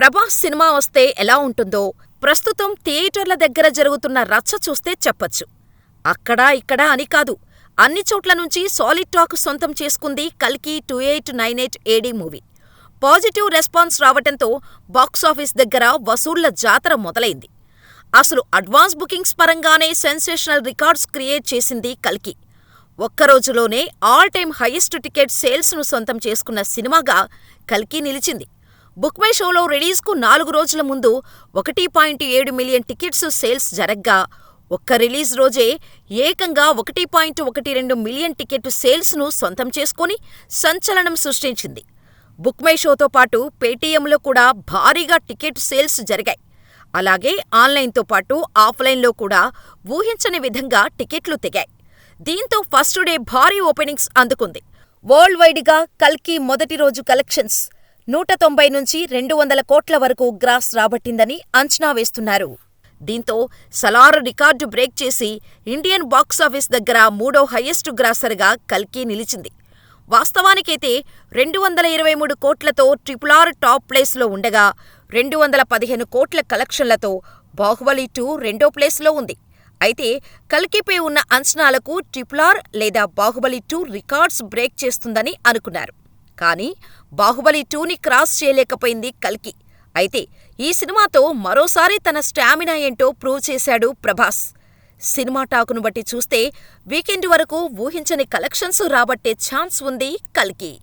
Prabhas cinema వస్తే ఎలా ఉంటుందో ప్రస్తుతం థియేటర్ల దగ్గర జరుగుతున్న రచ్చ చూస్తే చెప్పొచ్చు. అక్కడా ఇక్కడా అని కాదు, అన్ని చోట్ల నుంచి సాలిడ్ టాక్ సొంతం చేసుకుంది కల్కి 2898 AD మూవీ. పాజిటివ్ రెస్పాన్స్ రావటంతో బాక్సాఫీస్ దగ్గర వసూళ్ల జాతర మొదలైంది. అసలు అడ్వాన్స్ బుకింగ్స్ పరంగానే సెన్సేషనల్ రికార్డ్స్ క్రియేట్ చేసింది కల్కి. ఒక్కరోజులోనే ఆల్ టైమ్ హైయెస్ట్ టికెట్ సేల్స్ను సొంతం చేసుకున్న సినిమాగా కల్కి నిలిచింది. బుక్ మై షోలో రిలీజ్కు 4 రోజుల ముందు 1.7 మిలియన్ టికెట్స్ సేల్స్ జరగ్గా, ఒక్క రిలీజ్ రోజే ఏకంగా 1.12 మిలియన్ టికెట్ సేల్స్ను సొంతం చేసుకొని సంచలనం సృష్టించింది. బుక్ మై షోతో పాటు పేటీఎంలో కూడా భారీగా టికెట్ సేల్స్ జరిగాయి. అలాగే ఆన్లైన్తో పాటు ఆఫ్లైన్లో కూడా ఊహించని విధంగా టికెట్లు తెగాయి. దీంతో ఫస్ట్ డే భారీ ఓపెనింగ్స్ అందుకుంది. వరల్డ్ వైడ్గా కల్కి మొదటి రోజు కలెక్షన్స్ 190 నుంచి 200 కోట్ల వరకు గ్రాస్ రాబట్టిందని అంచనా వేస్తున్నారు. దీంతో సలార్ రికార్డు బ్రేక్ చేసి ఇండియన్ బాక్సాఫీస్ దగ్గర 3వ హైయెస్ట్ గ్రాసర్గా కల్కి నిలిచింది. వాస్తవానికైతే 223 కోట్లతో RRR టాప్ ప్లేస్లో ఉండగా, 215 కోట్ల కలెక్షన్లతో బాహుబలి 2 రెండో ప్లేస్లో ఉంది. అయితే కల్కిపై ఉన్న అంచనాలకు RRR లేదా బాహుబలి 2 రికార్డ్స్ బ్రేక్ చేస్తుందని అనుకున్నారు. కానీ బాహుబలి 2ని క్రాస్ చేయలేకపోయింది కల్కి. అయితే ఈ సినిమాతో మరోసారి తన స్టామినా ఏంటో ప్రూవ్ చేశాడు ప్రభాస్. సినిమా టాకును బట్టి చూస్తే వీకెండ్ వరకు ఊహించని కలెక్షన్స్ రాబట్టే ఛాన్స్ ఉంది కల్కి.